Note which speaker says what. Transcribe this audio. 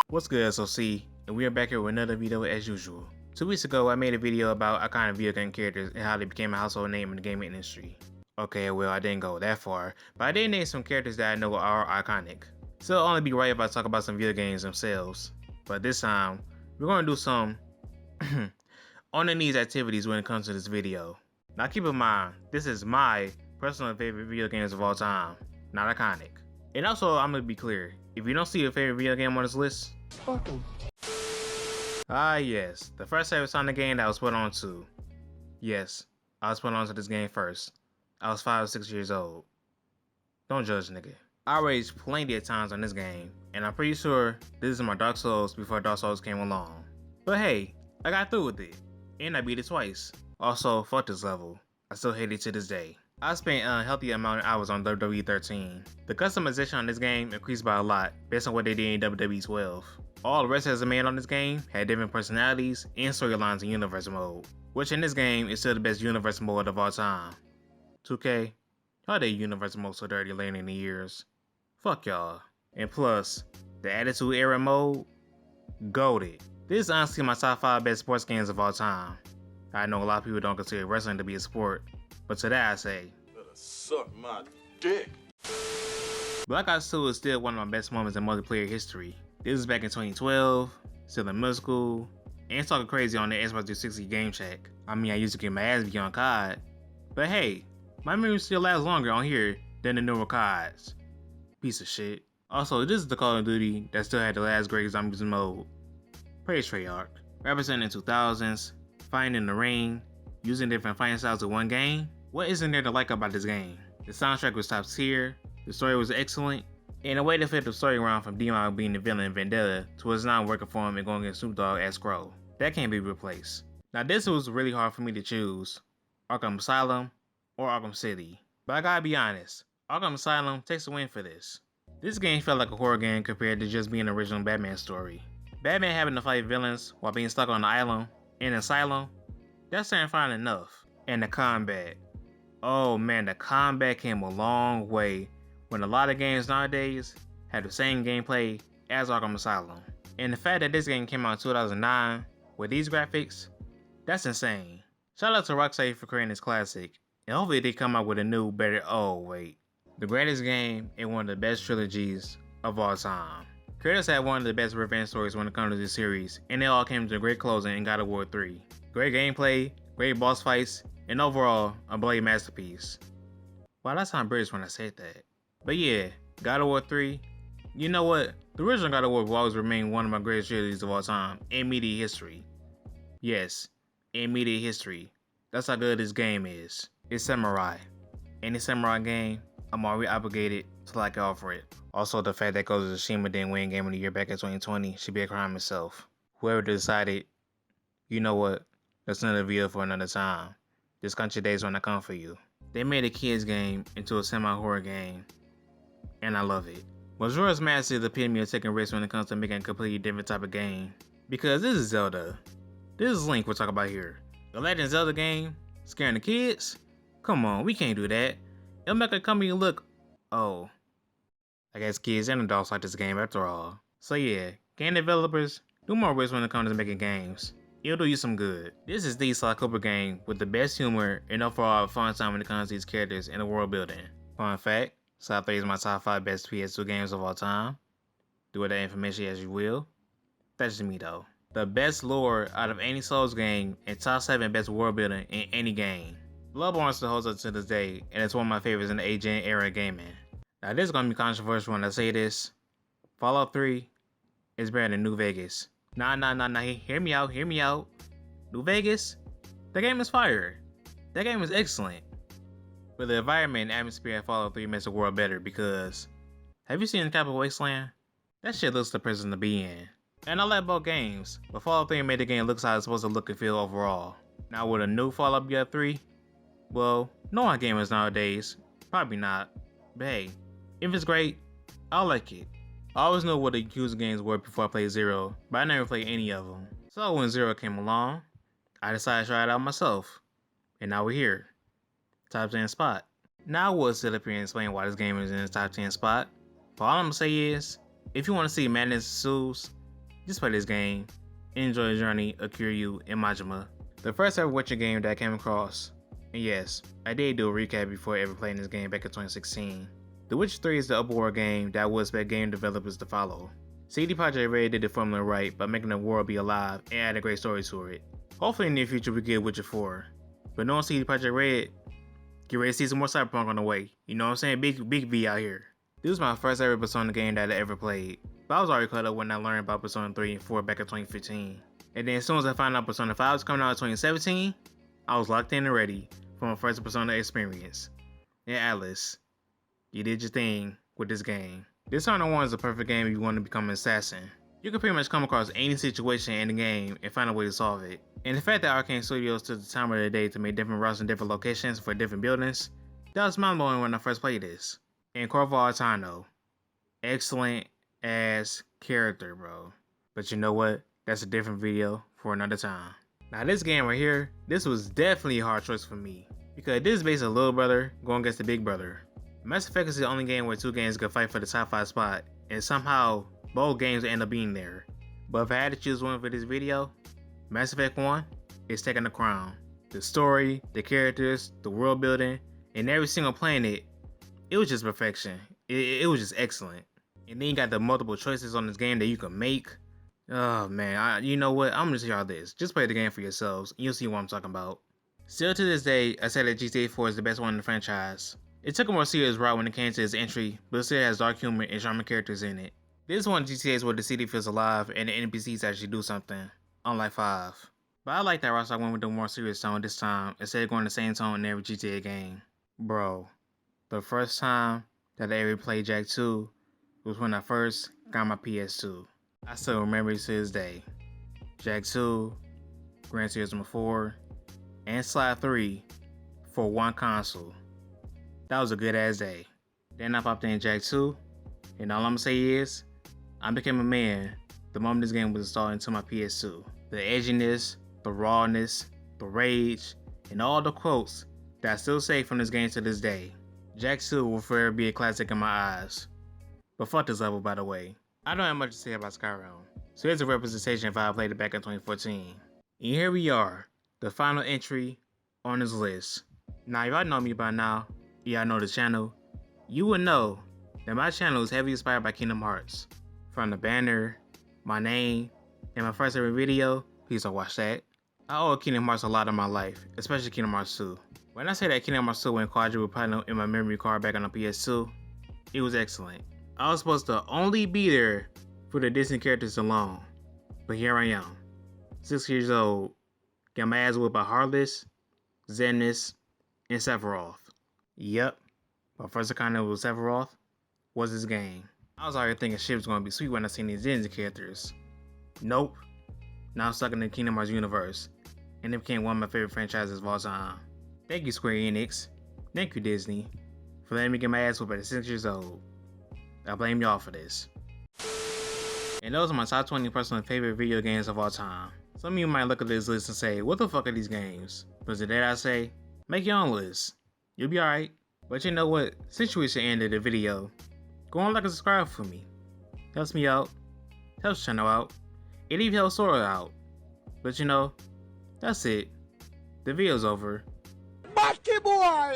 Speaker 1: What's good, SOC? And we are back here with another video as usual. 2 weeks ago, I made a video about iconic video game characters and how they became a household name in the gaming industry. Okay, well, I didn't go that far, but I did name some characters that I know are iconic. So it'll only be right if I talk about some video games themselves. But this time, we're going to do some on the knees activities when it comes to this video. Now keep in mind, this is my personal favorite video games of all time, not iconic. And also, I'm going to be clear, if you don't see your favorite video game on this list, fuck 'em. Ah yes, the first ever Sonic game that I was put on to. Yes, I was put on to this game first. I was 5 or 6 years old. Don't judge, nigga. I raged plenty of times on this game, and I'm pretty sure this is my Dark Souls before Dark Souls came along. But hey, I got through with it, and I beat it twice. Also, fuck this level. I still hate it to this day. I spent an unhealthy amount of hours on WWE 13. The customization on this game increased by a lot based on what they did in WWE 12. All the rest of the man on this game had different personalities and storylines in universe mode, which in this game is still the best universe mode of all time. 2K, y'all did universe mode so dirty later in the years. Fuck y'all. And plus, the Attitude Era mode, goated. This is honestly my top 5 best sports games of all time. I know a lot of people don't consider wrestling to be a sport, but to that I say,
Speaker 2: better suck my dick.
Speaker 1: Black Ops 2 is still one of my best moments in multiplayer history. This was back in 2012, still in middle school, and talking crazy on the Xbox 360 game check. I mean, I used to get my ass beat on COD, but hey, my memory still lasts longer on here than the newer CODs. Piece of shit. Also, this is the Call of Duty that still had the last great zombies mode. Praise Treyarch. Representing 2000s, fighting in the ring, using different fighting styles in one game. What isn't there to like about this game? The soundtrack was top tier, the story was excellent, and the way they flipped the story around from D-Mog being the villain in Vendetta to his not working for him and going against Snoop Dogg as Crow. That can't be replaced. Now this was really hard for me to choose, Arkham Asylum or Arkham City. But I gotta be honest, Arkham Asylum takes the win for this. This game felt like a horror game compared to just being an original Batman story. Batman having to fight villains while being stuck on the island in Asylum, that's terrifying enough. And the combat. Oh man, the combat came a long way when a lot of games nowadays have the same gameplay as Arkham Asylum. And the fact that this game came out in 2009 with these graphics, that's insane. Shout out to Rocksteady for creating this classic, and hopefully they come out with a new, better, the greatest game and one of the best trilogies of all time. Creators had one of the best revenge stories when it comes to this series, and they all came to a great closing in God of War 3. Great gameplay, great boss fights, and overall, a bloody masterpiece. Wow, that sounded British when I said that. But yeah, God of War 3, you know what? The original God of War will always remain one of my greatest trilogies of all time in media history. Yes, in media history. That's how good this game is. It's Samurai. Any Samurai game, I'm already obligated to like out for it. Also, the fact that Ghost of Tsushima didn't win Game of the Year back in 2020 should be a crime itself. Whoever decided, you know what, that's another video for another time. This country days when I come for you. They made a kids game into a semi-horror game, and I love it. Majora's Mask is the epitome of taking risks when it comes to making a completely different type of game. Because this is Zelda. This is Link we're talking about here. The Legend of Zelda game, scaring the kids? Come on, we can't do that. It'll make a company look, oh, I guess kids and adults like this game after all. So yeah, game developers, do more risks when it comes to making games. It'll do you some good. This is the Sly Cooper game with the best humor and overall fun time when it comes to these characters and the world building. Fun fact, Sly 3 is my top 5 best PS2 games of all time. Do with that information as you will. That's just me though. The best lore out of any Souls game and top 7 best world building in any game. Bloodborne still holds up to this day, and it's one of my favorites in the age-gen era gaming. Now this is gonna be controversial when I say this. Fallout 3 is better than New Vegas. Nah, hear me out. New Vegas? That game is fire. That game is excellent. But the environment and atmosphere of Fallout 3 makes the world better because, have you seen the Capital Wasteland? That shit looks the prison to be in. And I like both games, but Fallout 3 made the game look how it's supposed to look and feel overall. Now with a new Fallout BF 3, well, knowing gamers nowadays, probably not. But hey, if it's great, I'll like it. I always knew what the Yakuza games were before I played Zero, but I never played any of them. So when Zero came along, I decided to try it out myself. And now we're here. Top 10 spot. Now I will sit up here and explain why this game is in the top 10 spot, but all I'm gonna say is, if you want to see madness ensues, just play this game, enjoy the journey of Kiryu and Majima. The first ever Witcher game that I came across, and yes, I did do a recap before ever playing this game back in 2016. The Witcher 3 is the open world game that I would expect game developers to follow. CD Projekt Red did the formula right by making the world be alive and add a great story to it. Hopefully in the near future we get Witcher 4, but knowing CD Projekt Red, get ready to see some more Cyberpunk on the way. You know what I'm saying? Big V out here. This was my first ever Persona game that I ever played, but I was already caught up when I learned about Persona 3 and 4 back in 2015. And then as soon as I found out Persona 5 was coming out in 2017, I was locked in and ready for my first Persona experience. And Alice, you did your thing with this game. Dishonored 1 is a perfect game if you want to become an assassin. You can pretty much come across any situation in the game and find a way to solve it. And the fact that Arcane Studios took the time of the day to make different routes and different locations for different buildings, that was mind blowing when I first played this. And Corvo Altano, excellent ass character, bro. But you know what? That's a different video for another time. Now this game right here, this was definitely a hard choice for me, because this is based on little brother going against the big brother. Mass Effect is the only game where two games could fight for the top 5 spot, and somehow both games end up being there. But if I had to choose one for this video, Mass Effect 1 is taking the crown. The story, the characters, the world building, and every single planet, it was just perfection. It was just excellent. And then you got the multiple choices on this game that you can make. Oh man, you know what? I'm gonna tell y'all this. Just play the game for yourselves, and you'll see what I'm talking about. Still to this day, I say that GTA 4 is the best one in the franchise. It took a more serious route when it came to its entry, but it still has dark humor and charming characters in it. This is one of GTA's where the city feels alive and the NPCs actually do something, unlike 5. But I like that Rockstar went with the more serious tone this time instead of going the same tone in every GTA game. Bro, the first time that I ever played Jak 2 was when I first got my PS2. I still remember it to this day. Jak 2, Gran Turismo 4, and Slide 3 for one console. That was a good ass day. Then I popped in Jak 2, and all I'm gonna say is, I became a man the moment this game was installed into my PS2. The edginess, the rawness, the rage, and all the quotes that I still say from this game to this day. Jak 2 will forever be a classic in my eyes. But fuck this level, by the way. I don't have much to say about Skyrim, so here's a representation of how I played it back in 2014. And here we are, the final entry on this list. Now if y'all know me by now, y'all know the channel, you would know that my channel is heavily inspired by Kingdom Hearts. From the banner, my name, and my first ever video, please don't watch that. I owe Kingdom Hearts a lot in my life, especially Kingdom Hearts 2. When I say that Kingdom Hearts 2 went quadruple platinum in my memory card back on the PS2, it was excellent. I was supposed to only be there for the Disney characters alone, but here I am, 6 years old, got my ass whipped by Heartless, Zenith, and Sephiroth. Yep, my first encounter with Sephiroth was this game. I was already thinking shit was gonna be sweet when I seen these Disney characters. Nope, now I'm stuck in the Kingdom Hearts universe, and it became one of my favorite franchises of all time. Thank you Square Enix, thank you Disney, for letting me get my ass whipped at 6 years old. I blame y'all for this. And those are my top 20 personal favorite video games of all time. Some of you might look at this list and say, what the fuck are these games? But today I say, make your own list. You'll be alright. But you know what? Since you reached the end of the video, go on like and subscribe for me. Helps me out. Helps the channel out. It even helps Sora out. But you know, that's it. The video's over.
Speaker 3: Bucky boy!